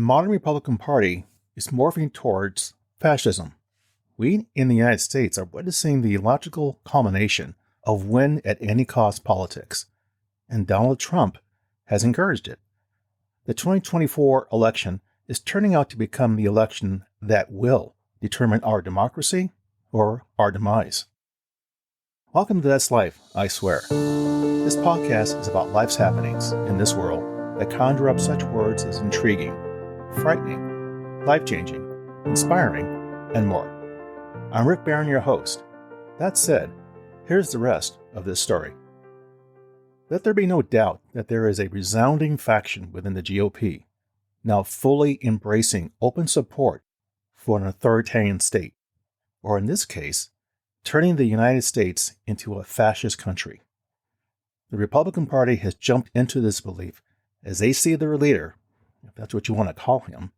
The modern Republican Party is morphing towards fascism. We in the United States are witnessing the logical culmination of win at any cost politics, and Donald Trump has encouraged it. The 2024 election is turning out to become the election that will determine our democracy or our demise. Welcome to That's Life, I Swear. This podcast is about life's happenings in this world that conjure up such words as intriguing, frightening, life-changing, inspiring, and more. I'm Rick Barron, your host. That said, here's the rest of this story. Let there be no doubt that there is a resounding faction within the GOP, now fully embracing open support for an authoritarian state, or in this case, turning the United States into a fascist country. The Republican Party has jumped into this belief as they see their leader, if that's what you want to call him,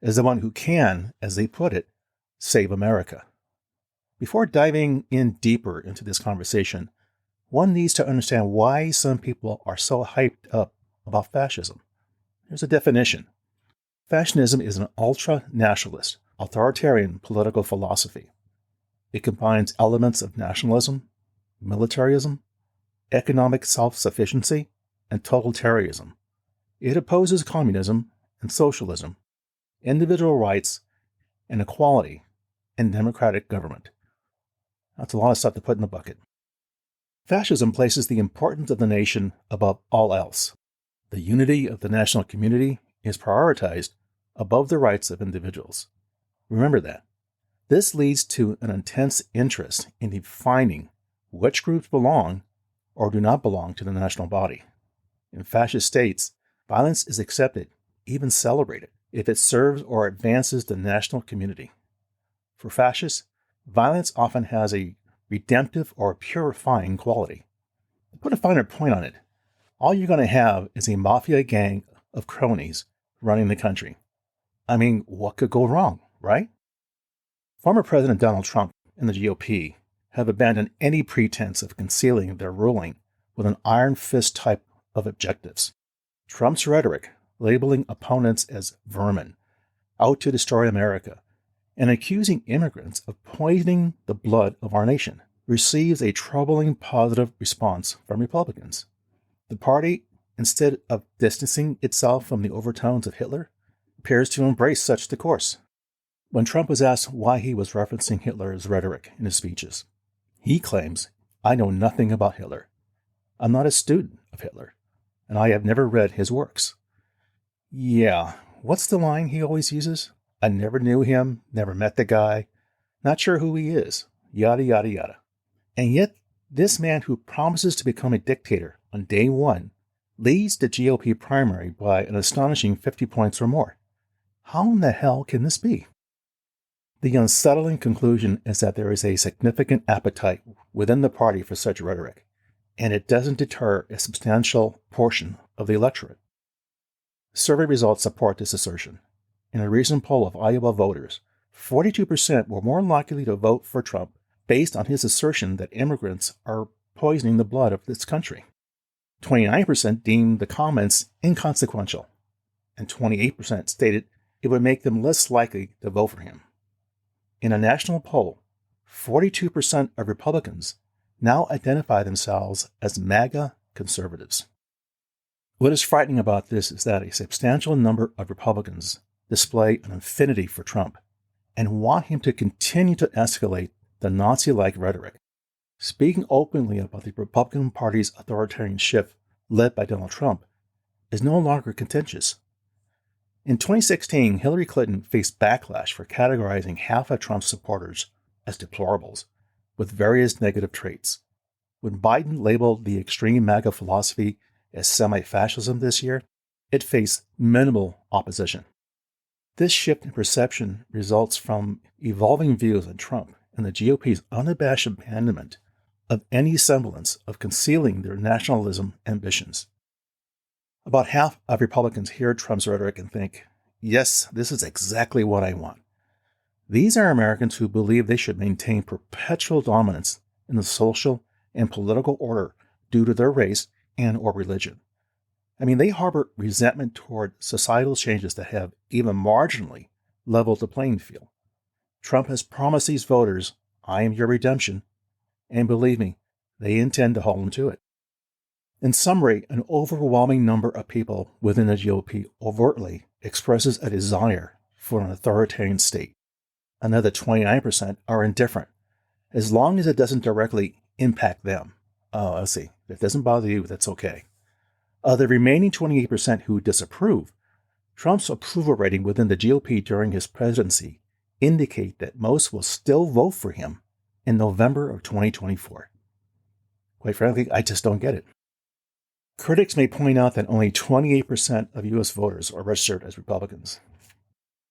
as the one who can, as they put it, save America. Before diving in deeper into this conversation, one needs to understand why some people are so hyped up about fascism. Here's a definition. Fascism is an ultra-nationalist, authoritarian political philosophy. It combines elements of nationalism, militarism, economic self-sufficiency, and totalitarianism. It opposes communism and socialism, individual rights and equality, and democratic government. That's a lot of stuff to put in the bucket. Fascism places the importance of the nation above all else. The unity of the national community is prioritized above the rights of individuals. Remember that. This leads to an intense interest in defining which groups belong or do not belong to the national body. In fascist states, violence is accepted, even celebrated, if it serves or advances the national community. For fascists, violence often has a redemptive or purifying quality. To put a finer point on it, all you're going to have is a mafia gang of cronies running the country. I mean, what could go wrong, right? Former President Donald Trump and the GOP have abandoned any pretense of concealing their ruling with an iron fist type of objectives. Trump's rhetoric, labeling opponents as vermin, out to destroy America, and accusing immigrants of poisoning the blood of our nation, receives a troubling positive response from Republicans. The party, instead of distancing itself from the overtones of Hitler, appears to embrace such discourse. When Trump was asked why he was referencing Hitler's rhetoric in his speeches, he claims, "I know nothing about Hitler. I'm not a student of Hitler, and I have never read his works." Yeah, what's the line he always uses? I never knew him, never met the guy, not sure who he is, yada, yada, yada. And yet, this man who promises to become a dictator on day one leads the GOP primary by an astonishing 50 points or more. How in the hell can this be? The unsettling conclusion is that there is a significant appetite within the party for such rhetoric, and it doesn't deter a substantial portion of the electorate. Survey results support this assertion. In a recent poll of Iowa voters, 42% were more likely to vote for Trump based on his assertion that immigrants are poisoning the blood of this country. 29% deemed the comments inconsequential, and 28% stated it would make them less likely to vote for him. In a national poll, 42% of Republicans now identify themselves as MAGA conservatives. What is frightening about this is that a substantial number of Republicans display an affinity for Trump and want him to continue to escalate the Nazi-like rhetoric. Speaking openly about the Republican Party's authoritarian shift led by Donald Trump is no longer contentious. In 2016, Hillary Clinton faced backlash for categorizing half of Trump's supporters as deplorables with various negative traits. When Biden labeled the extreme MAGA philosophy as semi-fascism this year, it faced minimal opposition. This shift in perception results from evolving views on Trump and the GOP's unabashed abandonment of any semblance of concealing their nationalism ambitions. About half of Republicans hear Trump's rhetoric and think, yes, this is exactly what I want. These are Americans who believe they should maintain perpetual dominance in the social and political order due to their race and or religion. I mean, they harbor resentment toward societal changes that have even marginally leveled the playing field. Trump has promised these voters, I am your redemption, and believe me, they intend to hold him to it. In summary, an overwhelming number of people within the GOP overtly expresses a desire for an authoritarian state. Another 29% are indifferent, as long as it doesn't directly impact them. Oh, let's see. If it doesn't bother you, that's okay. Of the remaining 28% who disapprove, Trump's approval rating within the GOP during his presidency indicate that most will still vote for him in November of 2024. Quite frankly, I just don't get it. Critics may point out that only 28% of U.S. voters are registered as Republicans.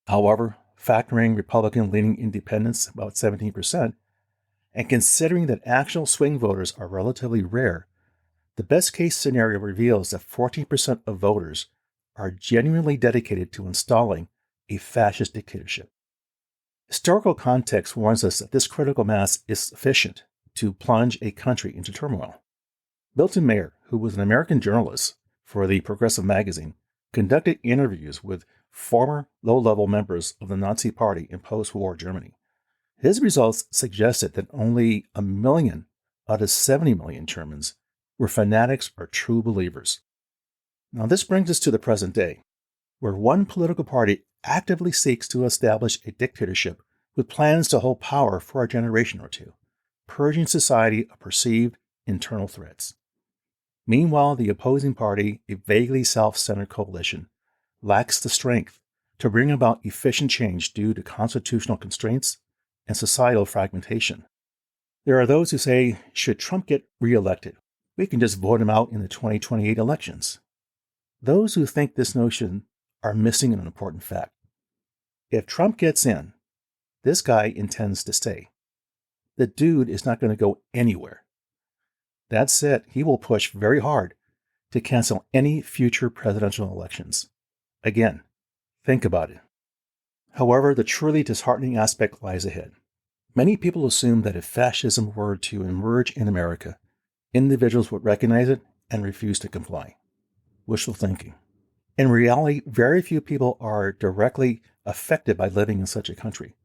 However, factoring Republican-leaning independents, about 17%, and considering that actual swing voters are relatively rare, the best-case scenario reveals that 14% of voters are genuinely dedicated to installing a fascist dictatorship. Historical context warns us that this critical mass is sufficient to plunge a country into turmoil. Milton Mayer, who was an American journalist for the Progressive magazine, conducted interviews with former low-level members of the Nazi Party in post-war Germany. His results suggested that only 1 million out of 70 million Germans were fanatics or true believers. Now, this brings us to the present day, where one political party actively seeks to establish a dictatorship with plans to hold power for a generation or two, purging society of perceived internal threats. Meanwhile, the opposing party, a vaguely self-centered coalition, lacks the strength to bring about efficient change due to constitutional constraints and societal fragmentation. There are those who say, should Trump get reelected, we can just vote him out in the 2028 elections. Those who think this notion are missing an important fact. If Trump gets in, this guy intends to stay. The dude is not going to go anywhere. That said, he will push very hard to cancel any future presidential elections. Again, think about it. However, the truly disheartening aspect lies ahead. Many people assume that if fascism were to emerge in America, individuals would recognize it and refuse to comply. Wishful thinking. In reality, very few people are directly affected by living in such a country.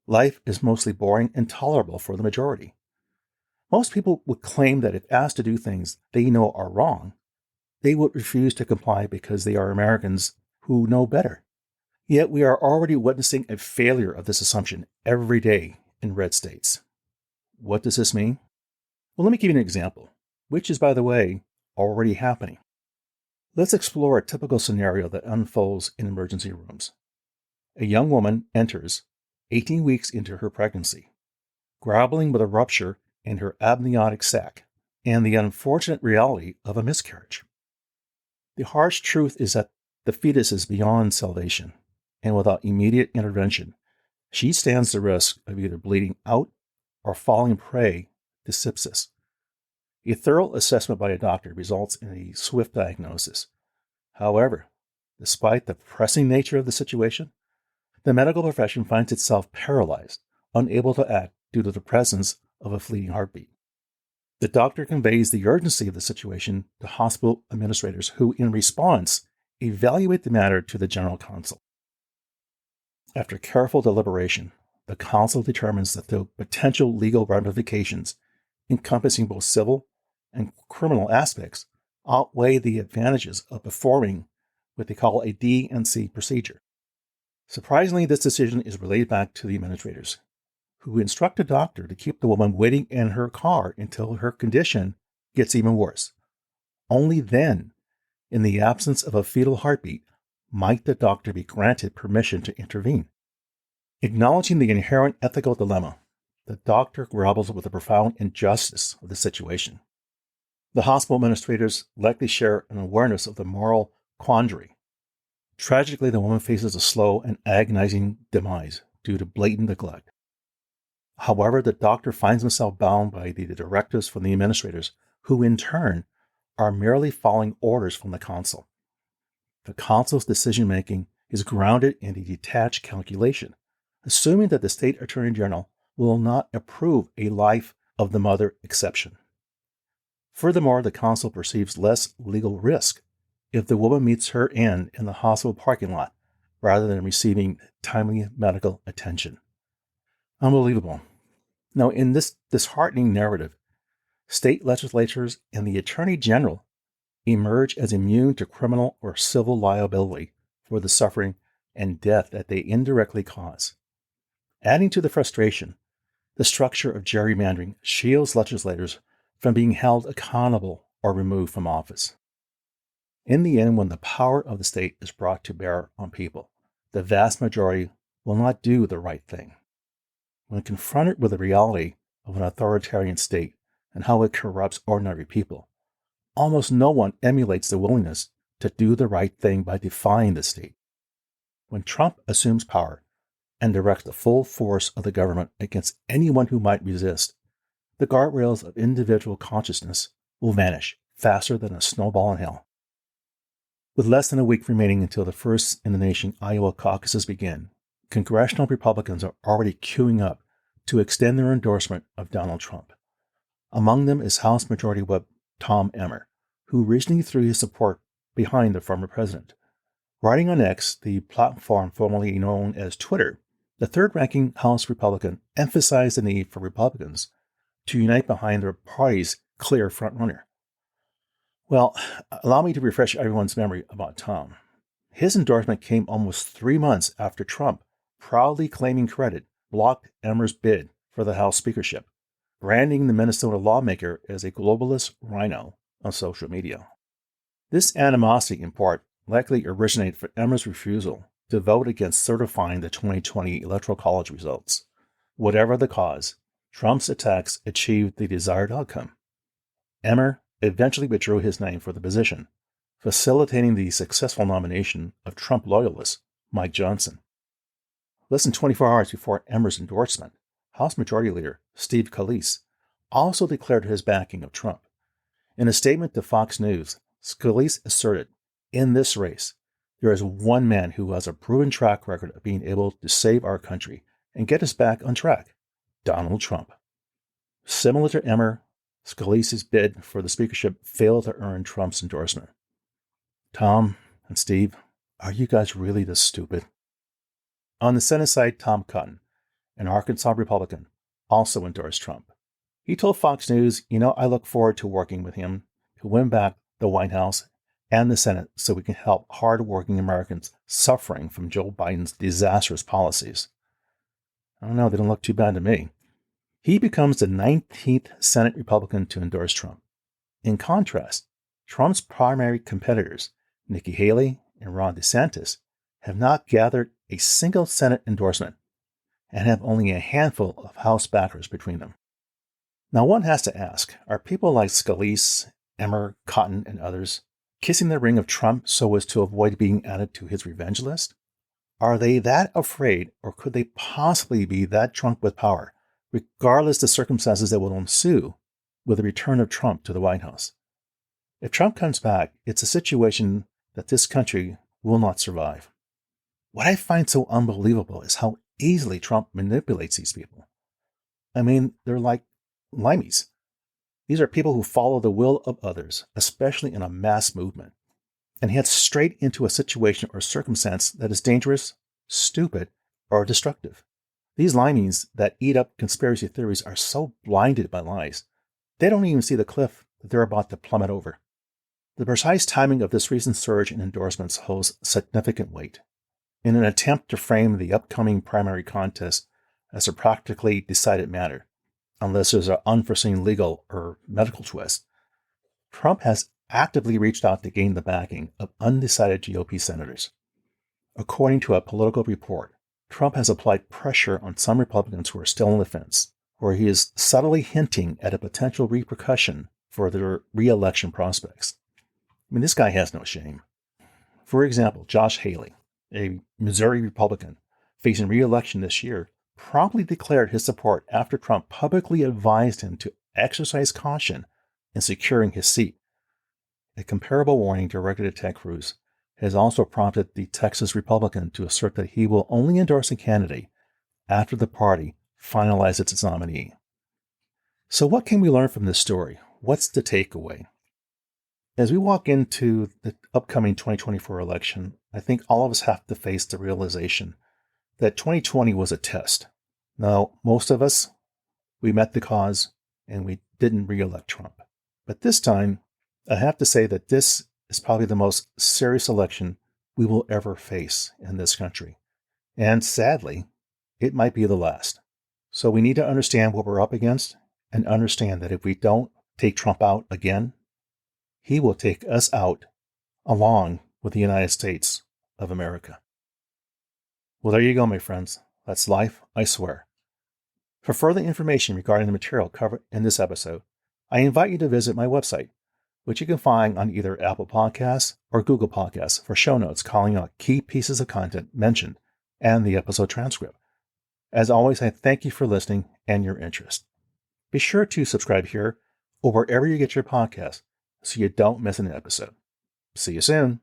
Life is mostly boring and tolerable for the majority. Most people would claim that if asked to do things they know are wrong, they would refuse to comply because they are Americans who know better. Yet we are already witnessing a failure of this assumption every day in red states. What does this mean? Well, let me give you an example, which is, by the way, already happening. Let's explore a typical scenario that unfolds in emergency rooms. A young woman enters 18 weeks into her pregnancy, grappling with a rupture in her amniotic sac and the unfortunate reality of a miscarriage. The harsh truth is that the fetus is beyond salvation, and without immediate intervention, she stands the risk of either bleeding out or falling prey to sepsis. A thorough assessment by a doctor results in a swift diagnosis. However, despite the pressing nature of the situation, the medical profession finds itself paralyzed, unable to act due to the presence of a fleeting heartbeat. The doctor conveys the urgency of the situation to hospital administrators who, in response, evaluate the matter to the general counsel. After careful deliberation, the counsel determines that the potential legal ramifications, encompassing both civil and criminal aspects, outweigh the advantages of performing what they call a D&C procedure. Surprisingly, this decision is relayed back to the administrators, who instruct the doctor to keep the woman waiting in her car until her condition gets even worse. Only then, in the absence of a fetal heartbeat, might the doctor be granted permission to intervene. Acknowledging the inherent ethical dilemma, the doctor grapples with the profound injustice of the situation. The hospital administrators likely share an awareness of the moral quandary. Tragically, the woman faces a slow and agonizing demise due to blatant neglect. However, the doctor finds himself bound by the directives from the administrators, who in turn are merely following orders from the counsel. The counsel's decision-making is grounded in a detached calculation, assuming that the state attorney general will not approve a life of the mother exception. Furthermore, the counsel perceives less legal risk if the woman meets her end in the hospital parking lot rather than receiving timely medical attention. Unbelievable. Now, in this disheartening narrative, state legislatures and the Attorney General emerge as immune to criminal or civil liability for the suffering and death that they indirectly cause. Adding to the frustration, the structure of gerrymandering shields legislators from being held accountable or removed from office. In the end, when the power of the state is brought to bear on people, the vast majority will not do the right thing. When confronted with the reality of an authoritarian state and how it corrupts ordinary people, almost no one emulates the willingness to do the right thing by defying the state. When Trump assumes power and directs the full force of the government against anyone who might resist, the guardrails of individual consciousness will vanish faster than a snowball in hell. With less than a week remaining until the first in the nation Iowa caucuses begin, congressional Republicans are already queuing up to extend their endorsement of Donald Trump. Among them is House Majority Whip Tom Emmer, who recently threw his support behind the former president. Writing on X, the platform formerly known as Twitter, the third-ranking House Republican emphasized the need for Republicans to unite behind their party's clear frontrunner. Well, allow me to refresh everyone's memory about Tom. His endorsement came almost 3 months after Trump, proudly claiming credit, blocked Emmer's bid for the House speakership, branding the Minnesota lawmaker as a globalist rhino on social media. This animosity, in part, likely originated from Emmer's refusal to vote against certifying the 2020 Electoral College results. Whatever the cause, Trump's attacks achieved the desired outcome. Emmer eventually withdrew his name for the position, facilitating the successful nomination of Trump loyalist Mike Johnson. Less than 24 hours before Emmer's endorsement, House Majority Leader Steve Scalise also declared his backing of Trump. In a statement to Fox News, Scalise asserted, "In this race, there is one man who has a proven track record of being able to save our country and get us back on track, Donald Trump." Similar to Emmer, Scalise's bid for the speakership failed to earn Trump's endorsement. Tom and Steve, are you guys really this stupid? On the Senate side, Tom Cotton, an Arkansas Republican, also endorsed Trump. He told Fox News, I look forward to working with him to win back the White House and the Senate so we can help hardworking Americans suffering from Joe Biden's disastrous policies. I don't know, they don't look too bad to me. He becomes the 19th Senate Republican to endorse Trump. In contrast, Trump's primary competitors, Nikki Haley and Ron DeSantis, have not gathered a single Senate endorsement and have only a handful of House backers between them. Now, one has to ask, are people like Scalise, Emmer, Cotton, and others kissing the ring of Trump so as to avoid being added to his revenge list? Are they that afraid, or could they possibly be that drunk with power, regardless of the circumstances that will ensue with the return of Trump to the White House? If Trump comes back, it's a situation that this country will not survive. What I find so unbelievable is how easily Trump manipulates these people. I mean, they're like limeys. These are people who follow the will of others, especially in a mass movement, and head straight into a situation or circumstance that is dangerous, stupid, or destructive. These limeys that eat up conspiracy theories are so blinded by lies, they don't even see the cliff that they're about to plummet over. The precise timing of this recent surge in endorsements holds significant weight. In an attempt to frame the upcoming primary contest as a practically decided matter, unless there's an unforeseen legal or medical twist, Trump has actively reached out to gain the backing of undecided GOP senators. According to a Political report, Trump has applied pressure on some Republicans who are still on the fence, where he is subtly hinting at a potential repercussion for their re-election prospects. I mean, this guy has no shame. For example, Josh Haley, a Missouri Republican facing re-election this year, promptly declared his support after Trump publicly advised him to exercise caution in securing his seat. A comparable warning directed at Ted Cruz has also prompted the Texas Republican to assert that he will only endorse a candidate after the party finalizes its nominee. So what can we learn from this story? What's the takeaway? As we walk into the upcoming 2024 election, I think all of us have to face the realization that 2020 was a test. Now, most of us, we met the cause and we didn't re-elect Trump. But this time, I have to say that this is probably the most serious election we will ever face in this country. And sadly, it might be the last. So we need to understand what we're up against and understand that if we don't take Trump out again, he will take us out along with the United States of America. Well, there you go, my friends. That's life, I swear. For further information regarding the material covered in this episode, I invite you to visit my website, which you can find on either Apple Podcasts or Google Podcasts for show notes calling out key pieces of content mentioned and the episode transcript. As always, I thank you for listening and your interest. Be sure to subscribe here or wherever you get your podcasts so you don't miss an episode. See you soon.